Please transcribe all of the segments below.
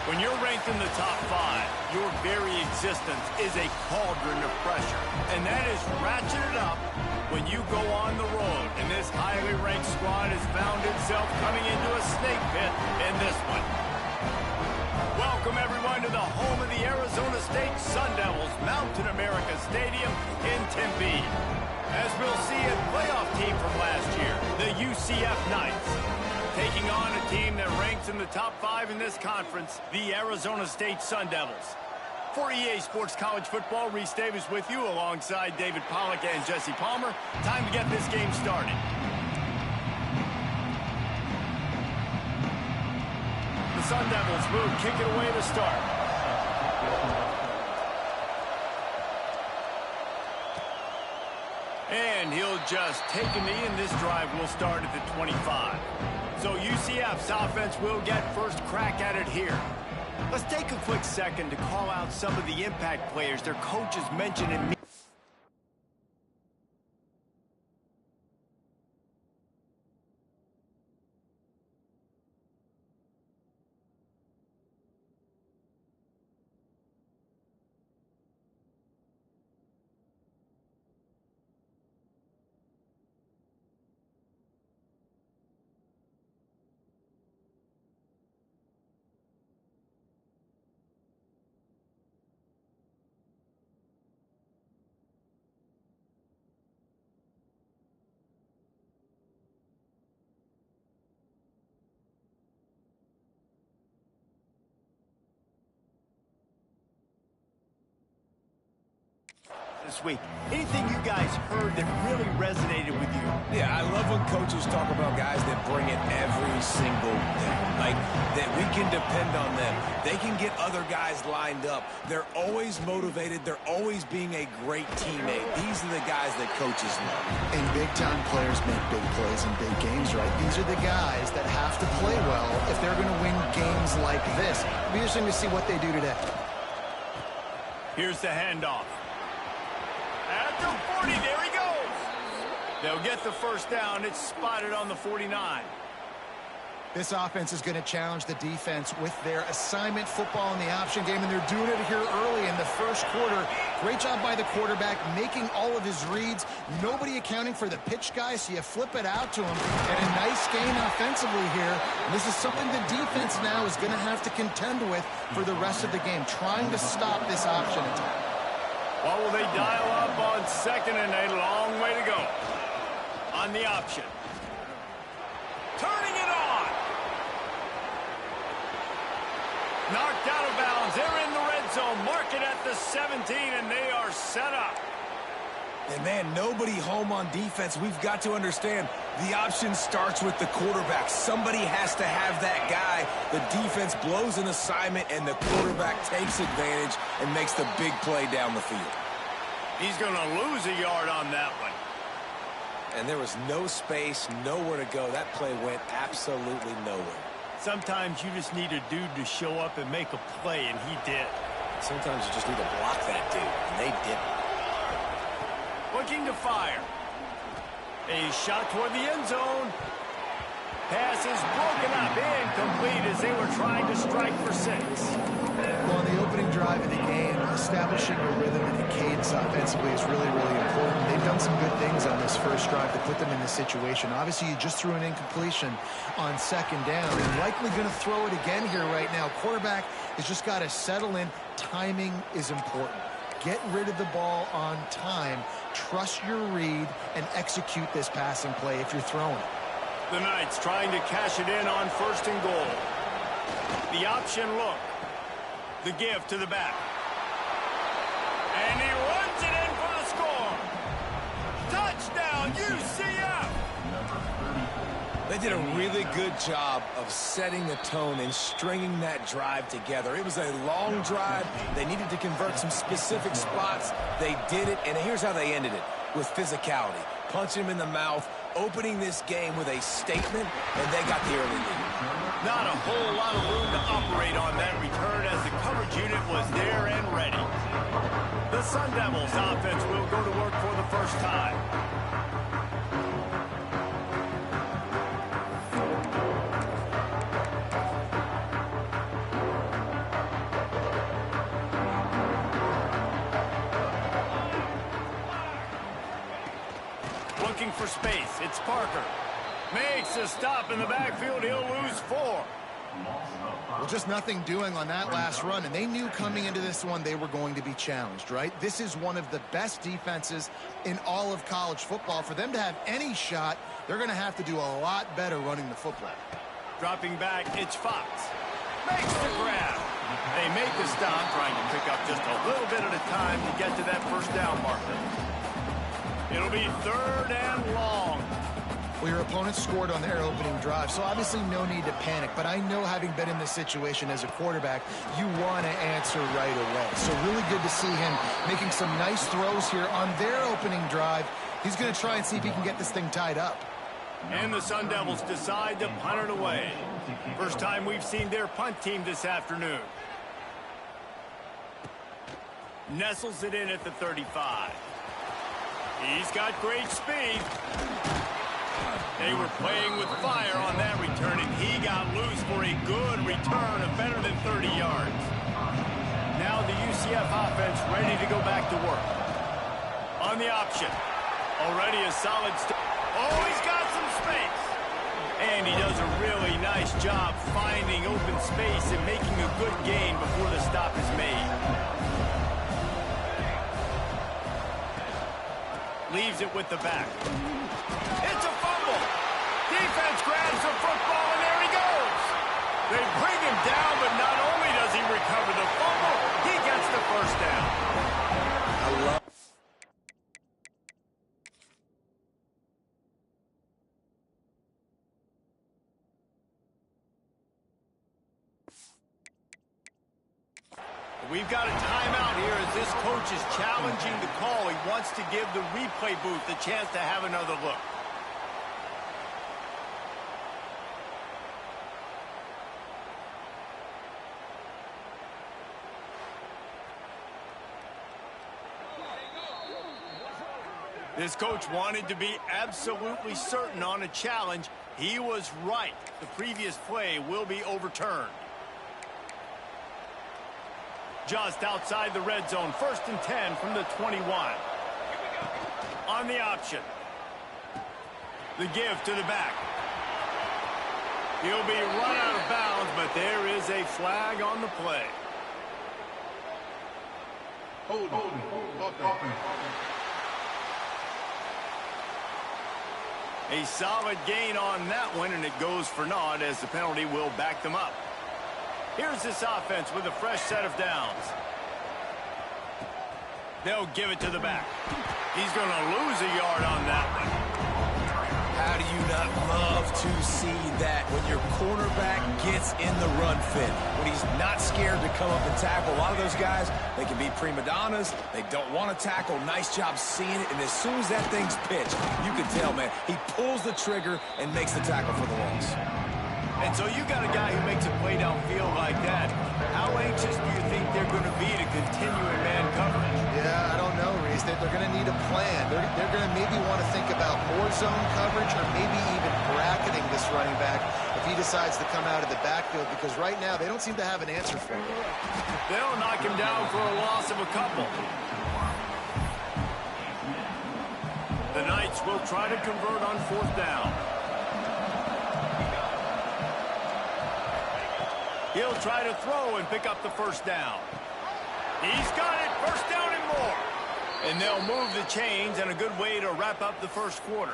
When you're ranked in the top 5, your very existence is a cauldron of pressure. And that is ratcheted up when you go on the road. And this highly ranked squad has found itself coming into a snake pit in this one. Welcome, everyone, to the home of the Arizona State Sun Devils, Mountain America Stadium in Tempe. As we'll see a playoff team from last year, the UCF Knights, taking on a team that ranks in the top 5 in this conference, the Arizona State Sun Devils. For EA Sports College Football, Reese Davis with you alongside David Pollack and Jesse Palmer. Time to get this game started. The Sun Devils will kick it away to start. And he'll just take a knee, and this drive will start at the 25. So UCF's offense will get first crack at it here. Let's take a quick second to call out some of the impact players their coaches mentioned in this week. Anything you guys heard that really resonated with you? Yeah, I love when coaches talk about guys that bring it every single day. Like, that we can depend on them. They can get other guys lined up. They're always motivated. They're always being a great teammate. These are the guys that coaches love. And big-time players make big plays in big games, right? These are the guys that have to play well if they're going to win games like this. It'll be interesting to see what they do today. Here's the handoff. At the 40, there he goes. They'll get the first down. It's spotted on the 49. This offense is going to challenge the defense with their assignment football in the option game, and they're doing it here early in the first quarter. Great job by the quarterback, making all of his reads. Nobody accounting for the pitch guy, so you flip it out to him. And a nice gain offensively here. And this is something the defense now is going to have to contend with for the rest of the game, trying to stop this option attack. What will they dial up on second and a long way to go? On the option. Turning it on. Knocked out of bounds. They're in the red zone. Mark it at the 17, and they are set up. And, man, nobody home on defense. We've got to understand the option starts with the quarterback. Somebody has to have that guy. The defense blows an assignment, and the quarterback takes advantage and makes the big play down the field. He's going to lose a yard on that one. And there was no space, nowhere to go. That play went absolutely nowhere. Sometimes you just need a dude to show up and make a play, and he did. Sometimes you just need to block that dude, and they didn't. Looking to fire. A shot toward the end zone. Pass is broken up, incomplete as they were trying to strike for 6. Well, on the opening drive of the game, establishing a rhythm and a cadence offensively is really, really important. They've done some good things on this first drive to put them in this situation. Obviously, you just threw an incompletion on second down. They're likely going to throw it again here right now. Quarterback has just got to settle in. Timing is important. Get rid of the ball on time. Trust your read and execute this passing play if you're throwing it. The Knights trying to cash it in on first and goal. The option look. The give to the back. And he runs it in for the score. Touchdown, UCF! They did a really good job of setting the tone and stringing that drive together. It was a long drive. They needed to convert some specific spots. They did it, and here's how they ended it, with physicality. Punching him in the mouth, opening this game with a statement, and they got the early lead. Not a whole lot of room to operate on that return as the coverage unit was there and ready. The Sun Devils offense will go to work for the first time. looking for space. It's Parker. Makes a stop in the backfield. He'll lose 4. Well, just nothing doing on that last run, and they knew coming into this one they were going to be challenged, right? This is one of the best defenses in all of college football. For them to have any shot, they're going to have to do a lot better running the football. Dropping back, it's Fox. Makes the grab. They make the stop, trying to pick up just a little bit at a time to get to that first down marker. It'll be 3rd and long. Well, your opponent scored on their opening drive, so obviously no need to panic. But I know, having been in this situation as a quarterback, you want to answer right away. So really good to see him making some nice throws here on their opening drive. He's going to try and see if he can get this thing tied up. And the Sun Devils decide to punt it away. First time we've seen their punt team this afternoon. Nestles it in at the 35. He's got great speed. They were playing with fire on that return, and he got loose for a good return of better than 30 yards. Now the UCF offense ready to go back to work. On the option. Already a solid start. Oh, he's got some space. And he does a really nice job finding open space and making a good gain before the stop is made. Leaves it with the back. It's a fumble. Defense grabs the football, and there he goes. They bring him down, but not only does he recover the fumble, he gets the first down. I love. We've got a timeout here as this coach is challenging the call. He wants to give the replay booth a chance to have another look. This coach wanted to be absolutely certain on a challenge. He was right. The previous play will be overturned. Just outside the red zone, 1st and 10 from the 21. On the option. The give to the back. He'll be run out of bounds, but there is a flag on the play. A solid gain on that one, and it goes for naught as the penalty will back them up. Here's this offense with a fresh set of downs. They'll give it to the back. He's going to lose a yard on that one. How do you not love to see that when your cornerback gets in the run fit? When he's not scared to come up and tackle. A lot of those guys, they can be prima donnas. They don't want to tackle. Nice job seeing it. And as soon as that thing's pitched, you can tell, man, he pulls the trigger and makes the tackle for the loss. And so you got a guy who makes a play downfield like that. How anxious do you think they're going to be to continue in man coverage? Yeah, I don't know, Reese. They're going to need a plan. They're going to maybe want to think about more zone coverage or maybe even bracketing this running back if he decides to come out of the backfield, because right now they don't seem to have an answer for him. They'll knock him down for a loss of a couple. The Knights will try to convert on 4th down. He'll try to throw and pick up the first down. He's got it, 1st down and more. And they'll move the chains, and a good way to wrap up the first quarter.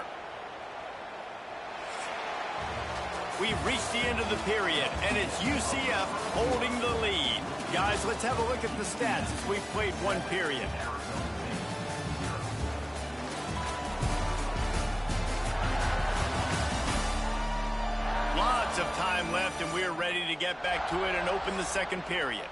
We've reached the end of the period, and it's UCF holding the lead. Guys, let's have a look at the stats as we've played one period. Lots of time left, and we're ready to get back to it and open the second period.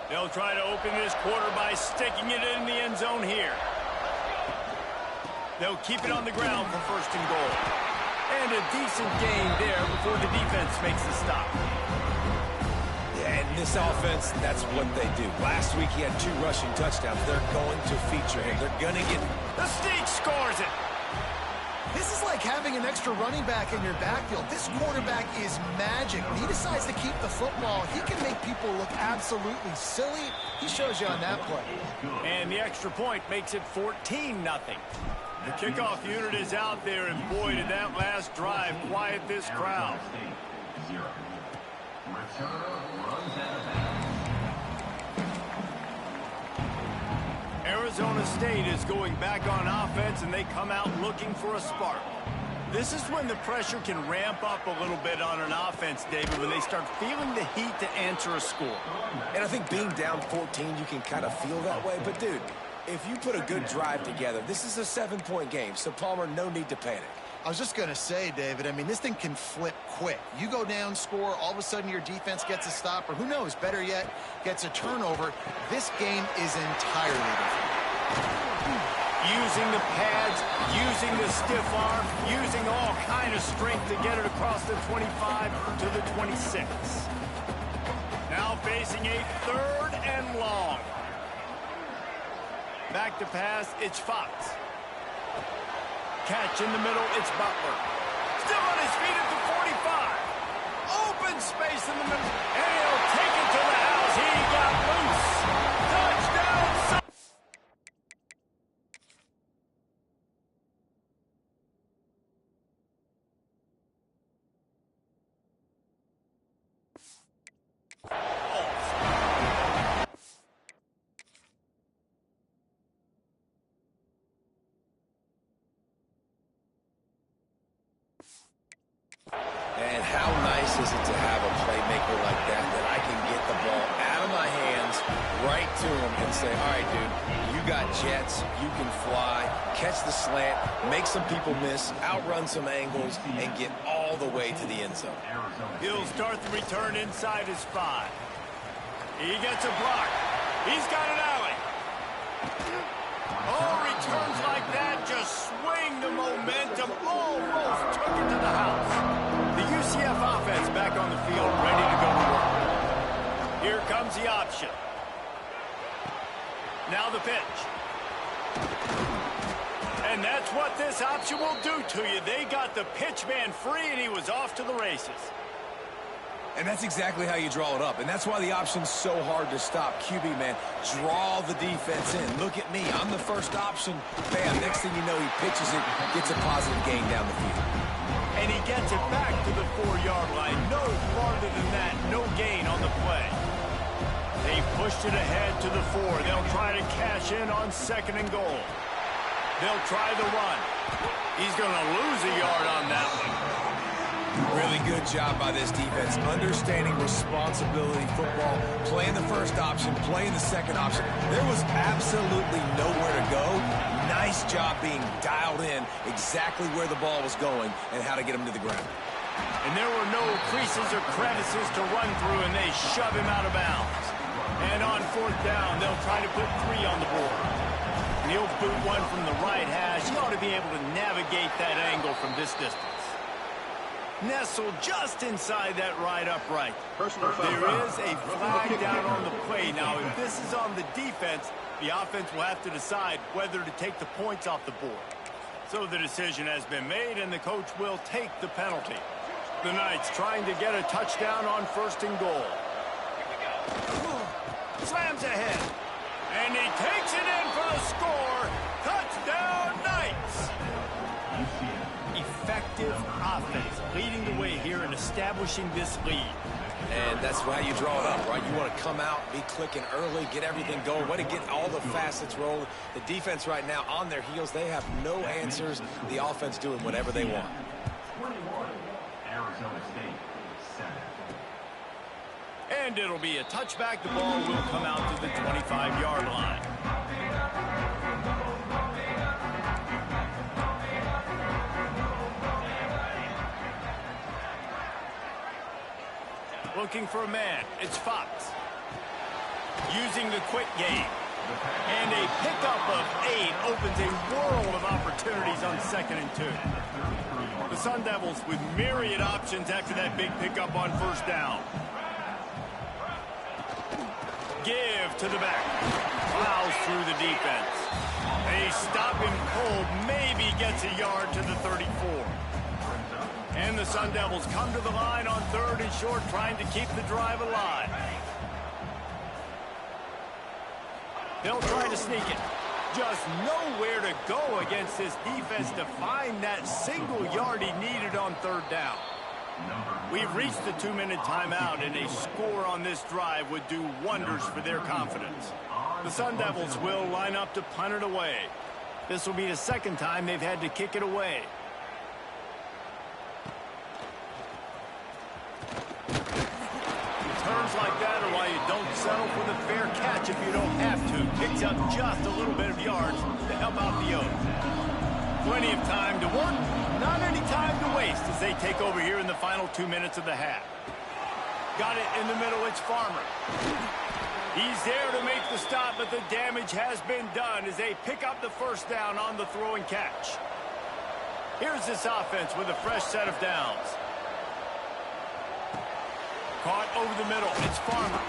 They'll try to open this quarter by sticking it in the end zone here. They'll keep it on the ground for 1st and goal. And a decent gain there before the defense makes the stop. And this offense, that's what they do. Last week he had 2 rushing touchdowns. They're going to feature him. They're going to get... The Sneak scores it. This is like having an extra running back in your backfield. This quarterback is magic. When he decides to keep the football, he can make people look absolutely silly. He shows you on that play. And the extra point makes it 14-0. The kickoff unit is out there, and boy, did that last drive quiet this crowd. Arizona State is going back on offense, and they come out looking for a spark. This is when the pressure can ramp up a little bit on an offense, David, when they start feeling the heat to answer a score. And I think being down 14, you can kind of feel that way. But, dude, if you put a good drive together, this is a 7-point game. So, Palmer, no need to panic. I was just going to say, David, I mean, this thing can flip quick. You go down, score, all of a sudden your defense gets a stop, or who knows, better yet, gets a turnover. This game is entirely different. Using the pads, using the stiff arm, using all kind of strength to get it across the 25 to the 26. Now facing a 3rd and long. Back to pass, it's Fox. Catch in the middle, it's Butler. Still on his feet at the 45. Open space in the middle, and he'll take it to the house. He got loose. Touchdown. And how nice is it to have a playmaker like that I can get the ball out of my hands right to him and say, all right, dude, you got jets, you can fly, catch the slant, make some people miss, outrun some angles, and get all the way to the end zone. He'll start the return inside his 5. He gets a block. He's got an alley. Oh, returns like that just swing the momentum. Almost took it to the house. The UCF offense back on the field, ready to go to work. Here comes the option. Now the pitch. And that's what this option will do to you. They got the pitch man free, and he was off to the races. And that's exactly how you draw it up. And that's why the option's so hard to stop. QB, man, draw the defense in. Look at me. I'm the first option. Bam, next thing you know, he pitches it, gets a positive gain down the field. And he gets it back to the 4-yard line. No farther than that. No gain on the play. They pushed it ahead to the 4. They'll try to cash in on 2nd and goal. They'll try the run. He's going to lose a yard on that one. Really good job by this defense, understanding responsibility football, playing the first option, playing the second option. There was absolutely nowhere to go. Nice job being dialed in exactly where the ball was going and how to get him to the ground. And there were no creases or crevices to run through, and they shove him out of bounds. And on 4th down, they'll try to put 3 on the board. And he'll boot one from the right hash. He ought to be able to navigate that angle from this distance. Nestled just inside that right upright. There is a flag down on the play. Now, if this is on the defense, the offense will have to decide whether to take the points off the board. So the decision has been made, and the coach will take the penalty. The Knights trying to get a touchdown on 1st and goal. Slams ahead. And he takes it in for the score. Touchdown, Knights! Effective offense leading the way here and establishing this lead. And that's how you draw it up, right? You want to come out, be clicking early, get everything going, way to get all the facets rolling. The defense right now on their heels, they have no answers. The offense doing whatever they want. 21, Arizona State, 7. And it'll be a touchback. The ball will come out to the 25-yard line. Looking for a man. It's Fox. Using the quick game. And a pickup of 8 opens a world of opportunities on 2nd and 2. The Sun Devils with myriad options after that big pickup on 1st down. Give to the back. Plows through the defense. They stop him cold, maybe gets a yard to the 34. And the Sun Devils come to the line on 3rd and short, trying to keep the drive alive. They'll try to sneak it. Just nowhere to go against this defense to find that single yard he needed on 3rd down. We've reached the 2-minute timeout, and a score on this drive would do wonders for their confidence. The Sun Devils will line up to punt it away. This will be the 2nd time they've had to kick it away. Turns like that are why you don't settle for the fair catch if you don't have to. Picks up just a little bit of yards to help out the Oaks. Plenty of time to work, not any time to waste as they take over here in the final 2 minutes of the half. Got it in the middle, it's Farmer. He's there to make the stop, but the damage has been done as they pick up the 1st down on the throw and catch. Here's this offense with a fresh set of downs. Caught over the middle, it's Farmer.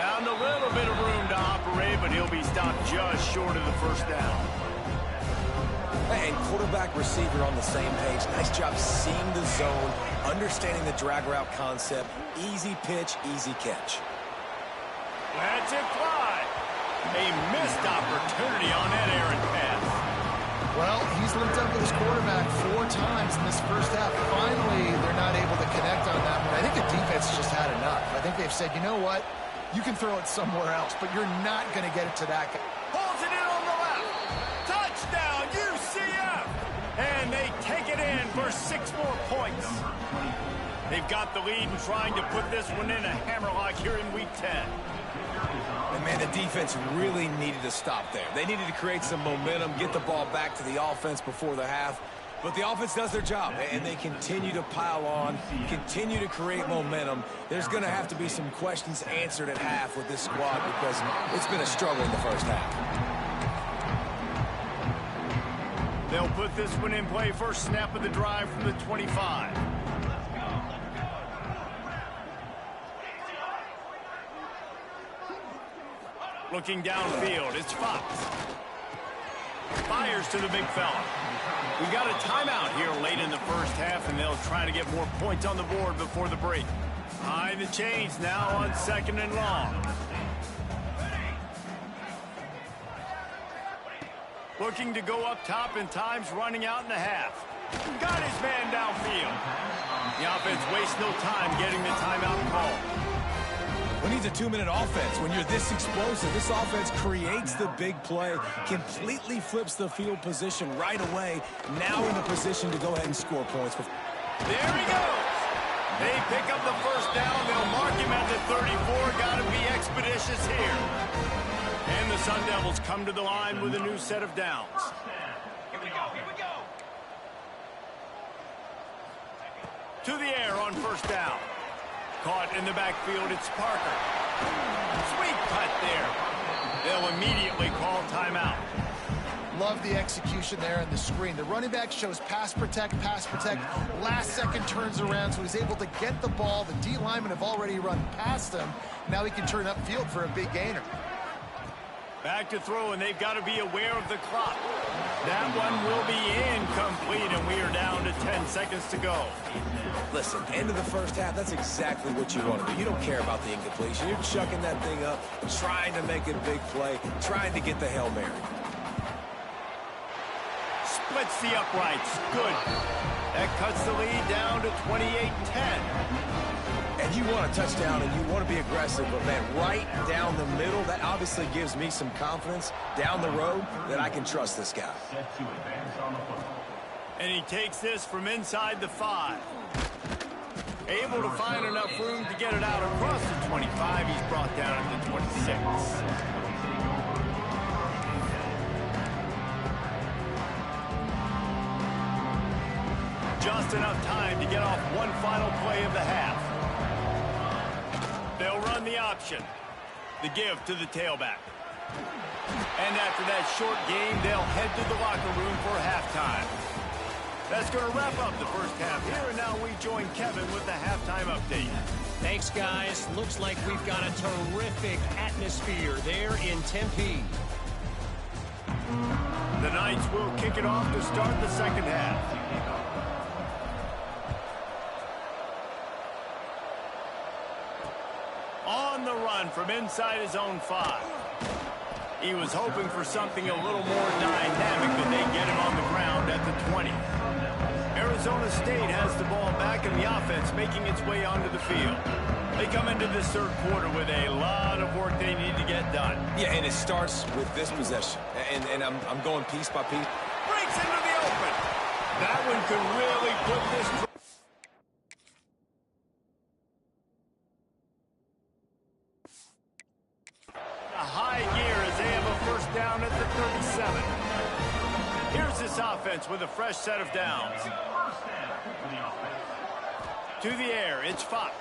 Found a little bit of room to operate, but he'll be stopped just short of the 1st down. And quarterback receiver on the same page. Nice job seeing the zone, understanding the drag route concept. Easy pitch, easy catch. Let's it fly. A missed opportunity on that errant pass. Well, he's linked up with his quarterback 4 times in this 1st half. Finally, they're not able to connect on that one. I think the defense just had enough. I think they've said, you know what? You can throw it somewhere else, but you're not going to get it to that guy. Pulls it in on the left. Touchdown, UCF. And they take it in for 6 more points. They've got the lead and trying to put this one in a hammerlock here in Week 10. And, man, the defense really needed to stop there. They needed to create some momentum, get the ball back to the offense before the half. But the offense does their job, and they continue to pile on, continue to create momentum. There's going to have to be some questions answered at half with this squad because it's been a struggle in the 1st half. They'll put this one in play. First snap of the drive from the 25. Looking downfield, it's Fox. Fires to the big fella. We got a timeout here late in the 1st half, and they'll try to get more points on the board before the break. High the chains now on 2nd and long. Looking to go up top, and time's running out in the half. Got his man downfield. The offense wastes no time getting the timeout call. When he's a 2-minute offense, when you're this explosive, this offense creates the big play, completely flips the field position right away, now in a position to go ahead and score points. There he goes. They pick up the 1st down. They'll mark him at the 34. Got to be expeditious here. And the Sun Devils come to the line with a new set of downs. Here we go. To the air on 1st down. Caught in the backfield, it's Parker. Sweet cut there. They'll immediately call timeout. Love the execution there on the screen. The running back shows pass protect. Last second turns around, so he's able to get the ball. The D linemen have already run past him. Now he can turn upfield for a big gainer. Back to throw, and they've got to be aware of the clock. That one will be incomplete, and we are down to 10 seconds to go. Listen, end of the 1st half, that's exactly what you want to do. You don't care about the incompletion. You're chucking that thing up, trying to make a big play, trying to get the Hail Mary. Splits the uprights. Good. That cuts the lead down to 28-10. And you want a touchdown and you want to be aggressive, but, man, right down the middle, that obviously gives me some confidence down the road that I can trust this guy. Set to advance on the football. And he takes this from inside the 5. Able to find enough room to get it out across the 25. He's brought down at the 26. Just enough time to get off one final play of the half. They'll run the option. The give to the tailback. And after that short game, they'll head to the locker room for halftime. That's going to wrap up the 1st half here, and now we join Kevin with the halftime update. Thanks, guys. Looks like we've got a terrific atmosphere there in Tempe. The Knights will kick it off to start the second half. On the run from inside his own 5. He was hoping for something a little more dynamic, but they get him on the ground at the 20. Arizona State has the ball back in the offense, making its way onto the field. They come into this third quarter with a lot of work they need to get done. Yeah, and it starts with this possession. And I'm going piece by piece. Breaks into the open. That one could really put this... A high gear as they have a first down at the 37. Here's this offense with a fresh set of downs. To the air, it's Fox.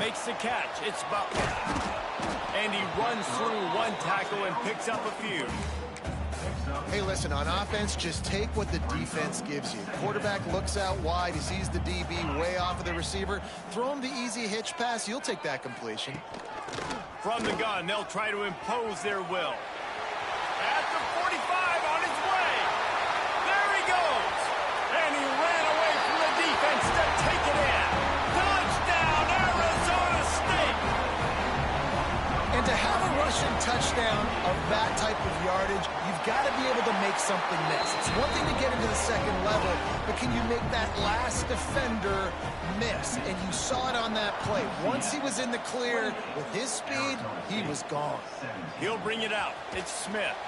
Makes the catch, it's Butler. And he runs through one tackle and picks up a few. Hey, listen, on offense, just take what the defense gives you. Quarterback looks out wide, he sees the DB way off of the receiver. Throw him the easy hitch pass, you'll take that completion. From the gun, they'll try to impose their will. At the 45, on his way. There he goes. And he ran away from the defense to take it in. Touchdown, Arizona State. And to have a rushing touchdown of that type of yardage, you've got to be able to make something miss. It's one thing to get into the second level, but can you make that last defender miss? And you saw it on that play. Once he was in the clear with his speed, he was gone. He'll bring it out. It's Smith.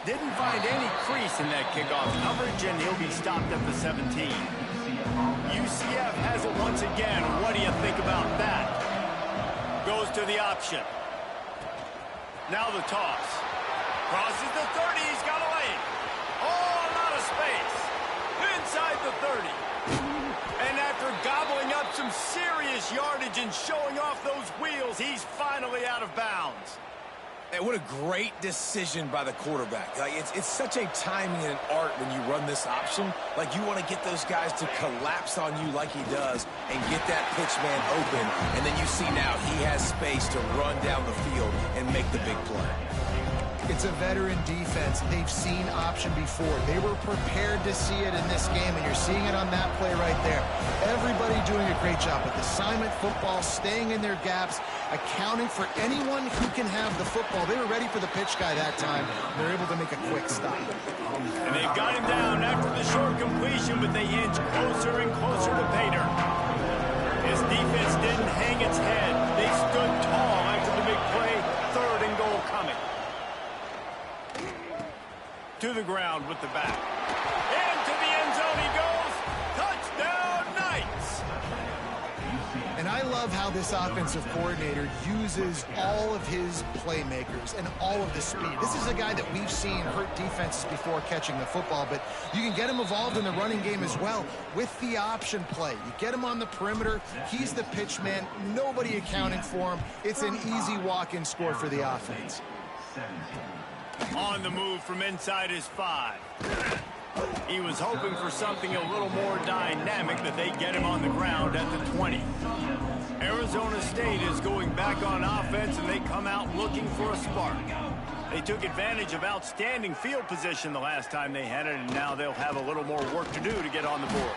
Didn't find any crease in that kickoff coverage, and he'll be stopped at the 17. UCF has it once again. What do you think about that? Goes to the option. Now the toss. Crosses the 30. He's got a lane. Oh, a lot of space. Inside the 30. And after gobbling up some serious yardage and showing off those wheels, he's finally out of bounds. And what a great decision by the quarterback. Like it's such a timing and an art when you run this option. Like you want to get those guys to collapse on you like he does and get that pitch man open. And then you see now he has space to run down the field and make the big play. It's a veteran defense. They've seen option before. They were prepared to see it in this game, and you're seeing it on that play right there. Everybody doing a great job with assignment football, staying in their gaps, accounting for anyone who can have the football. They were ready for the pitch guy that time. They're able to make a quick stop. And they've got him down after the short completion, but they inch closer and closer to Pater. His defense didn't hang its head. They stood tall after the big play. Third and goal coming. To the ground with the back. Into the end zone he goes. Touchdown, Knights! And I love how this offensive coordinator uses all of his playmakers and all of the speed. This is a guy that we've seen hurt defenses before catching the football, but you can get him involved in the running game as well with the option play. You get him on the perimeter. He's the pitch man. Nobody accounting for him. It's an easy walk-in score for the offense. On the move from inside his 5. He was hoping for something a little more dynamic, but they get him on the ground at the 20. Arizona State is going back on offense, and they come out looking for a spark. They took advantage of outstanding field position the last time they had it, and now they'll have a little more work to do to get on the board.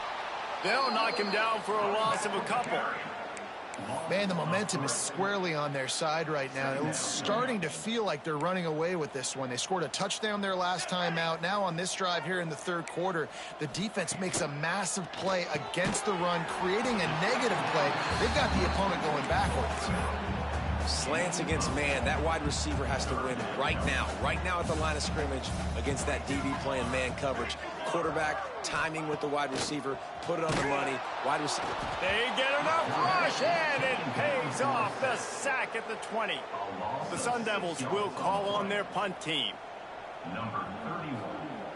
They'll knock him down for a loss of a couple. Man, the momentum is squarely on their side right now. It's starting to feel like they're running away with this one. They scored a touchdown their last time out. Now on this drive here in the third quarter, the defense makes a massive play against the run, creating a negative play. They've got the opponent going backwards. Slants against man. That wide receiver has to win right now at the line of scrimmage against that DB playing man coverage. Quarterback, timing with the wide receiver, put it on the money. Wide receiver. They get enough rush, and it pays off. The sack at the 20. The Sun Devils will call on their punt team. Number 31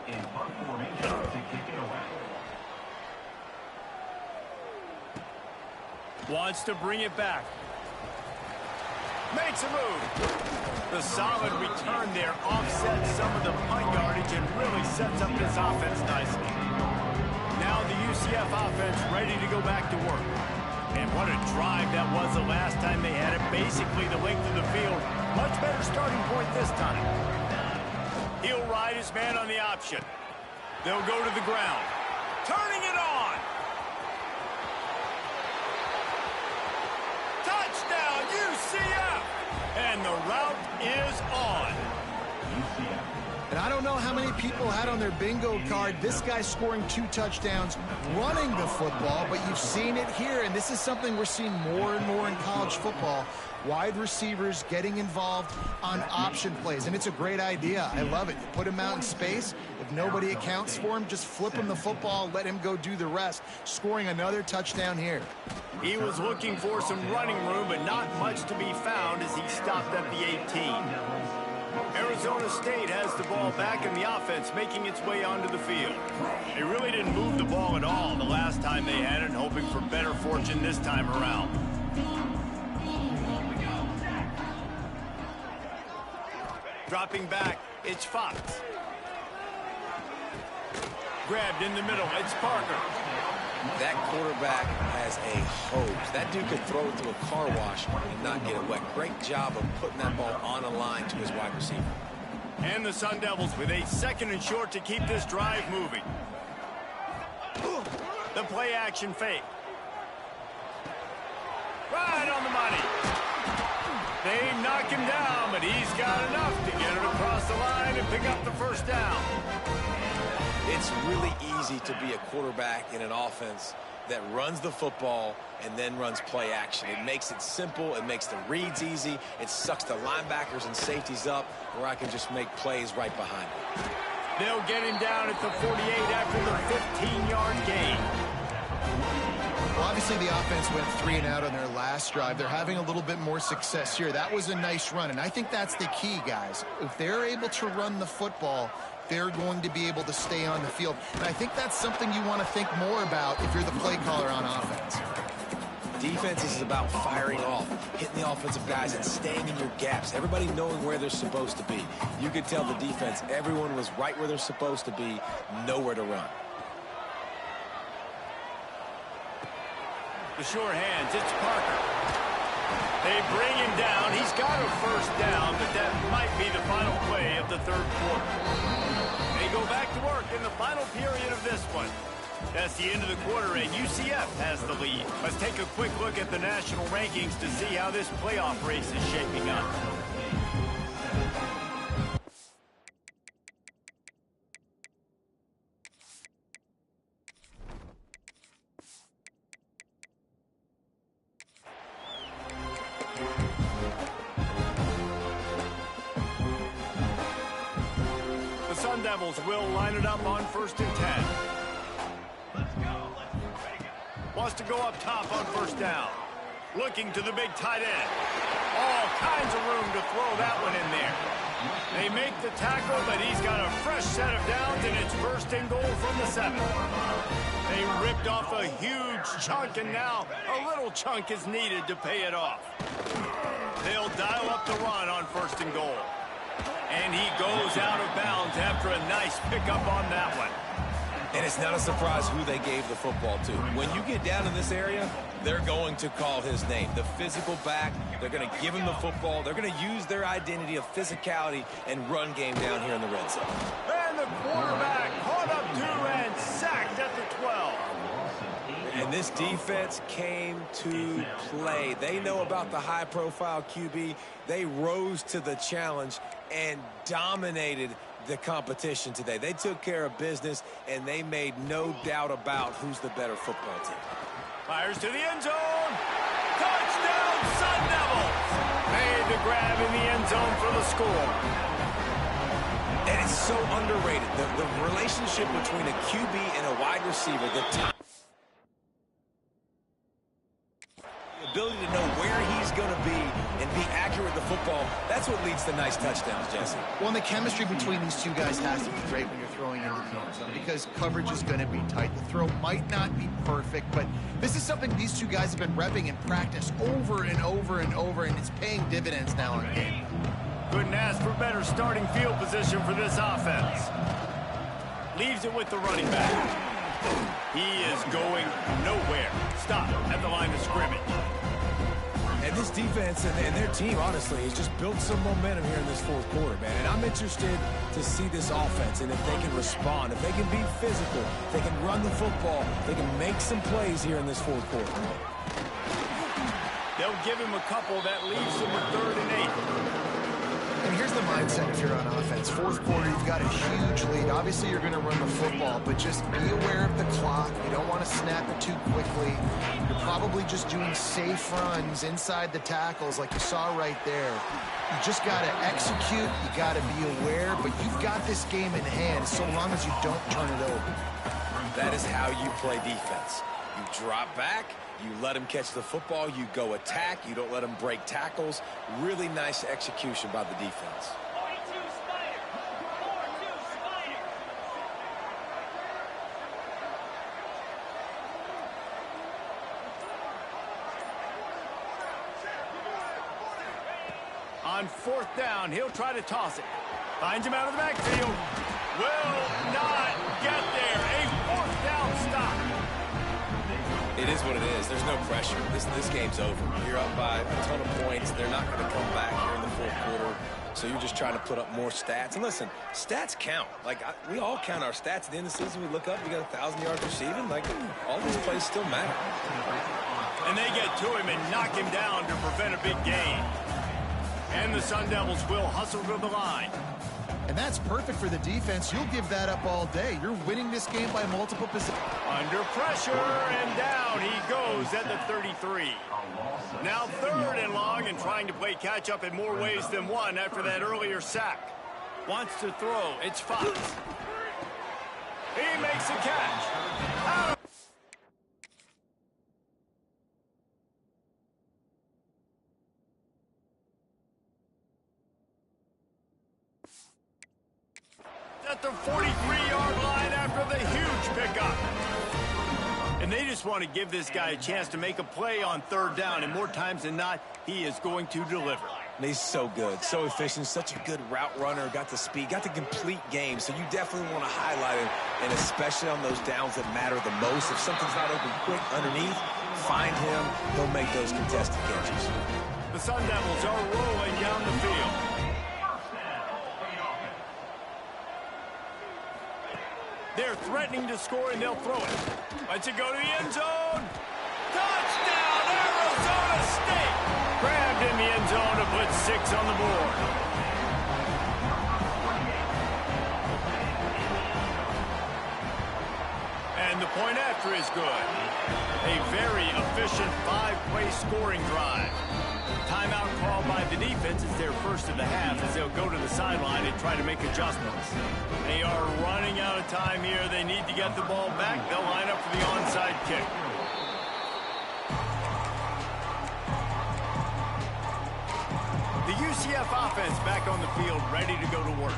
in punt formation to kick it away. Wants to bring it back. Makes a move. The solid return there offsets some of the punt yardage and really sets up this offense nicely. Now the UCF offense ready to go back to work. And what a drive that was the last time they had it. Basically the length of the field. Much better starting point this time. He'll ride his man on the option. They'll go to the ground. Turning it on. Touchdown, UCF! And the route is on. And I don't know how many people had on their bingo card this guy scoring 2 touchdowns running the football, but you've seen it here, and this is something we're seeing more and more in college football. Wide receivers getting involved on option plays, and it's a great idea. I love it. You put him out in space. If nobody accounts for him, just flip him the football, let him go do the rest, scoring another touchdown here. He was looking for some running room, but not much to be found as he stopped at the 18. Arizona State has the ball back in the offense, making its way onto the field. They really didn't move the ball at all the last time they had it, hoping for better fortune this time around. Dropping back, it's Fox. Grabbed in the middle, it's Parker. That quarterback has a hose. That dude could throw it through a car wash and not get it wet. Great job of putting that ball on a line to his wide receiver. And the Sun Devils with a 2nd and short to keep this drive moving. The play action fake. Right on the money. They knock him down, but he's got enough to get it across the line and pick up the first down. It's really easy to be a quarterback in an offense that runs the football and then runs play action. It makes it simple. It makes the reads easy. It sucks the linebackers and safeties up where I can just make plays right behind it. They'll get him down at the 48 after the 15-yard gain. Well, obviously the offense went 3 and out on their last drive. They're having a little bit more success here. That was a nice run, and I think that's the key, guys. If they're able to run the football, they're going to be able to stay on the field. And I think that's something you want to think more about if you're the play caller on offense. Defense is about firing off, hitting the offensive guys and staying in your gaps. Everybody knowing where they're supposed to be. You could tell the defense, everyone was right where they're supposed to be, nowhere to run. The sure hands, it's Parker. They bring him down. He's got a first down, but that might be the final play of the 3rd quarter. They go back to work in the final period of this one. That's the end of the quarter, and UCF has the lead. Let's take a quick look at the national rankings to see how this playoff race is shaping up. The Sun Devils will line it up on 1st and 10. Wants to go up top on 1st down. Looking to the big tight end. All kinds of room to throw that one in there. They make the tackle, but he's got a fresh set of downs, and it's 1st and goal from the 7. They ripped off a huge chunk, and now a little chunk is needed to pay it off. They'll dial up the run on 1st and goal. And he goes out of bounds after a nice pickup on that one. And it's not a surprise who they gave the football to. When you get down in this area, they're going to call his name. The physical back, they're going to give him the football. They're going to use their identity of physicality and run game down here in the red zone. And the quarterback caught up to and sacked at the 12. And this defense came to play. They know about the high-profile QB. They rose to the challenge and dominated the competition today. They took care of business, and they made no doubt about who's the better football team. Fires to the end zone. Touchdown, Sun Devils. Made the grab in the end zone for the score. And it's so underrated. The relationship between a QB and a wide receiver, the ability to know where he's going to be and be accurate with the football, that's what leads to nice touchdowns, Jesse. Well, and the chemistry between these two guys has to be great when you're throwing into the end zone because coverage is going to be tight. The throw might not be perfect, but this is something these two guys have been repping in practice over and over and over, and it's paying dividends now in game. Couldn't ask for better starting field position for this offense. Leaves it with the running back. He is going nowhere. Stop at the line of scrimmage. And this defense and their team, honestly, has just built some momentum here in this fourth quarter, man. And I'm interested to see this offense and if they can respond, if they can be physical, if they can run the football, they can make some plays here in this fourth quarter. They'll give him a couple that leaves him with 3rd and 8. And here's the mindset if you're on offense. Fourth quarter, you've got a huge lead. Obviously, you're going to run the football, but just be aware of the clock. You don't want to snap it too quickly. You're probably just doing safe runs inside the tackles like you saw right there. You just got to execute. You got to be aware, but you've got this game in hand so long as you don't turn it over. That is how you play defense. You drop back. You let them catch the football. You go attack. You don't let them break tackles. Really nice execution by the defense. 42 Spider. 42 Spider. On 4th down, he'll try to toss it. Finds him out of the backfield. Will not get there. A 4th down stop. It is what it is. There's no pressure. This game's over. You're up by a ton of points. They're not going to come back here in the fourth quarter. So you're just trying to put up more stats. And listen, stats count. Like, we all count our stats. At the end of the season, we look up, you got 1,000 yards receiving. Like, all these plays still matter. And they get to him and knock him down to prevent a big gain. And the Sun Devils will hustle to the line. And that's perfect for the defense. You'll give that up all day. You're winning this game by multiple positions. Under pressure, and down he goes at the 33. Now 3rd and long, and trying to play catch-up in more ways than one after that earlier sack. Wants to throw. It's Fox. He makes a catch. Out. At the 43-yard line after the huge pickup. And they just want to give this guy a chance to make a play on 3rd down, and more times than not, he is going to deliver. And he's so good, so efficient, such a good route runner, got the speed, got the complete game. So you definitely want to highlight him, and especially on those downs that matter the most. If something's not open quick underneath, find him. He'll make those contested catches. The Sun Devils are rolling down the field. They're threatening to score, and they'll throw it. Let's it go to the end zone. Touchdown, Arizona State! Grabbed in the end zone to put 6 on the board. And the point after is good. A very efficient 5-play scoring drive. Timeout called by the defense is their first of the half as they'll go to the sideline and try to make adjustments. They are running out of time here. They need to get the ball back. They'll line up for the onside kick. The UCF offense back on the field, ready to go to work.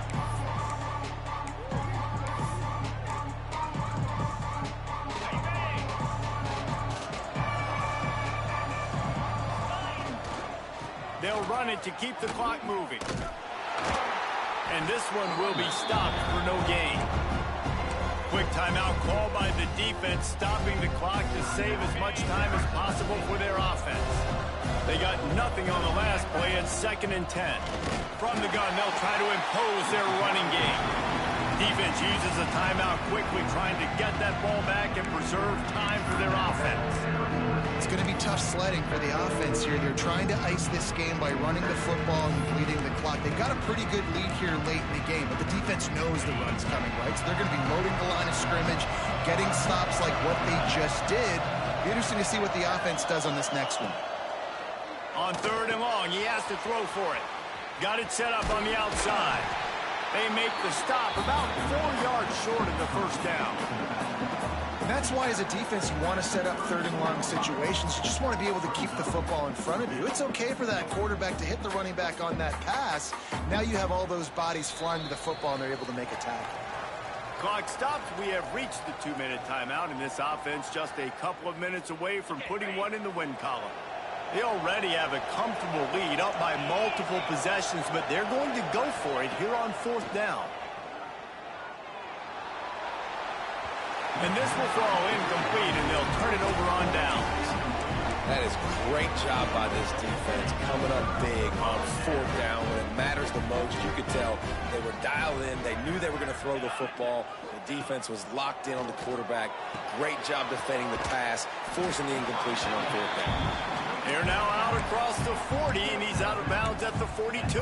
They'll run it to keep the clock moving. And this one will be stopped for no gain. Quick timeout call by the defense, stopping the clock to save as much time as possible for their offense. They got nothing on the last play at 2nd and 10. From the gun, they'll try to impose their running game. Defense uses a timeout quickly, trying to get that ball back and preserve time for their offense. It's going to be tough sledding for the offense here. They're trying to ice this game by running the football and bleeding the clock. They've got a pretty good lead here late in the game, but the defense knows the run's coming, right? So they're going to be loading the line of scrimmage, getting stops like what they just did. Be interesting to see what the offense does on this next one. On 3rd and long, he has to throw for it. Got it set up on the outside. They make the stop about 4 yards short of the first down. And that's why, as a defense, you want to set up 3rd and long situations. You just want to be able to keep the football in front of you. It's okay for that quarterback to hit the running back on that pass. Now you have all those bodies flying to the football, and they're able to make a tackle. Clock stops. We have reached the 2-minute timeout, and this offense just a couple of minutes away from putting one in the win column. They already have a comfortable lead, up by multiple possessions, but they're going to go for it here on 4th down. And this will fall incomplete, and they'll turn it over on downs. That is great job by this defense, coming up big on fourth down when it matters the most. You could tell they were dialed in. They knew they were going to throw the football. The defense was locked in on the quarterback. Great job defending the pass, forcing the incompletion on fourth down. They're now out across the 40, and he's out of bounds at the 42.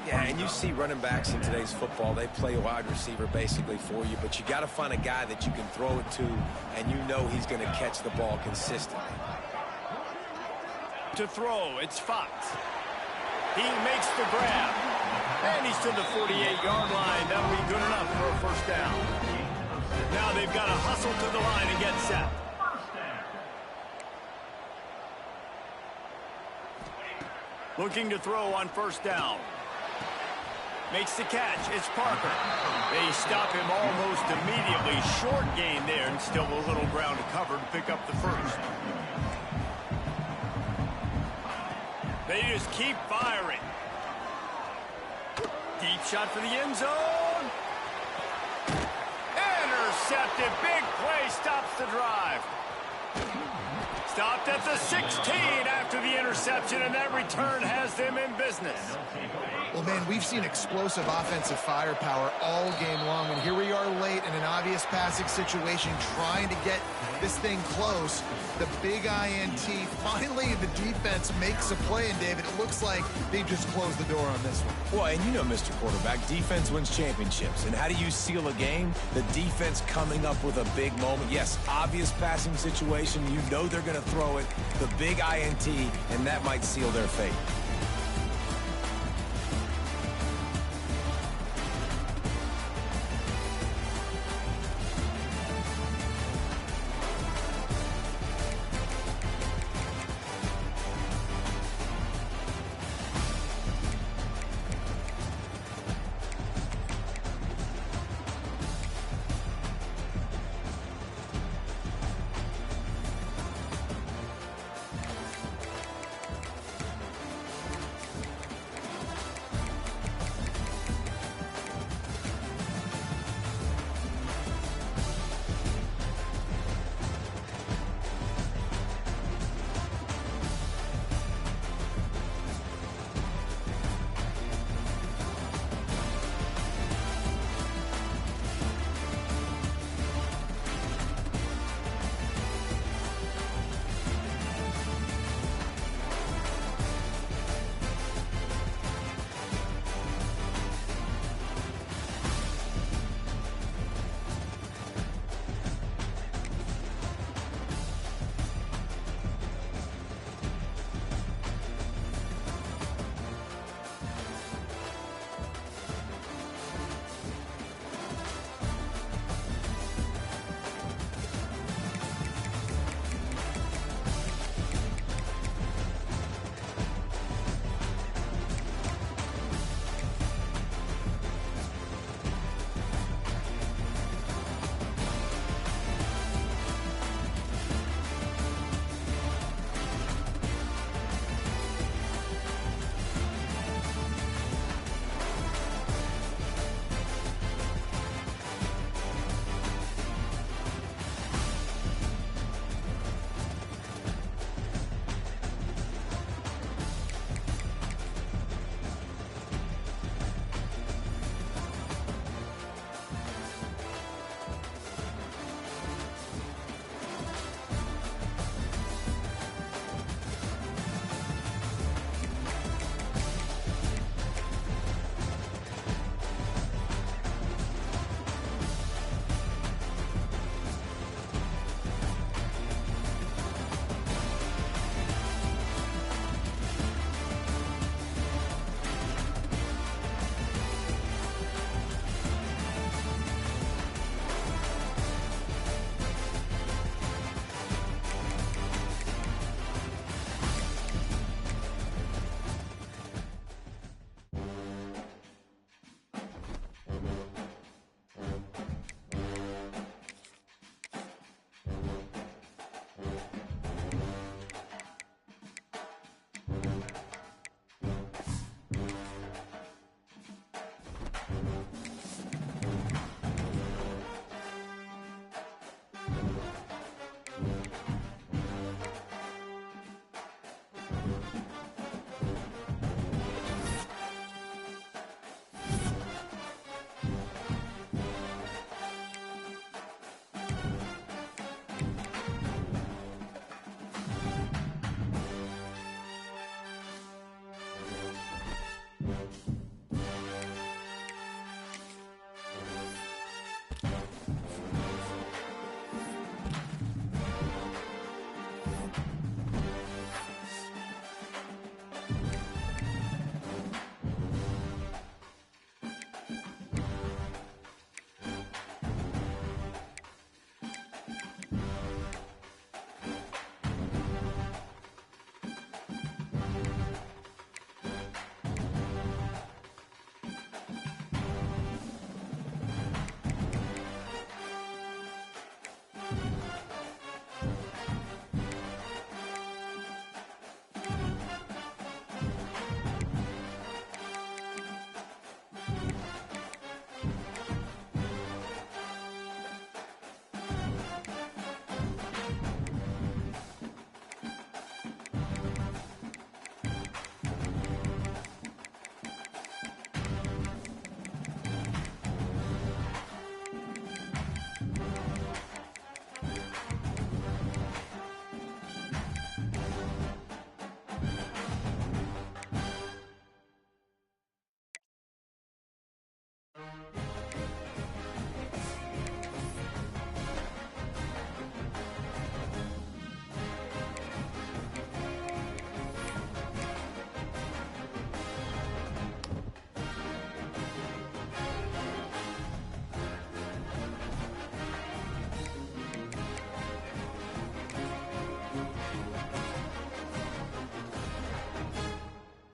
Yeah, and you see running backs in today's football, they play wide receiver basically for you, but you got to find a guy that you can throw it to, and you know he's going to catch the ball consistently. To throw, it's Fox. He makes the grab, and he's to the 48-yard line. That'll be good enough for a first down. Now they've got to hustle to the line and get set. Looking to throw on first down. Makes the catch. It's Parker. They stop him almost immediately. Short gain there, and still a little ground to cover to pick up the first. They just keep firing. Deep shot for the end zone. Intercepted. Big play stops the drive. Stopped at the 16 after the interception, and that return has them in business. Well, man, we've seen explosive offensive firepower all game long, and here we are late in an obvious passing situation trying to get this thing close. The big INT, finally the defense makes a play, and David, it looks like they just closed the door on this one. Well, and you know, Mr. Quarterback, defense wins championships. And how do you seal a game? The defense coming up with a big moment. Yes, obvious passing situation. You know they're going to throw it. The big INT, and that might seal their fate.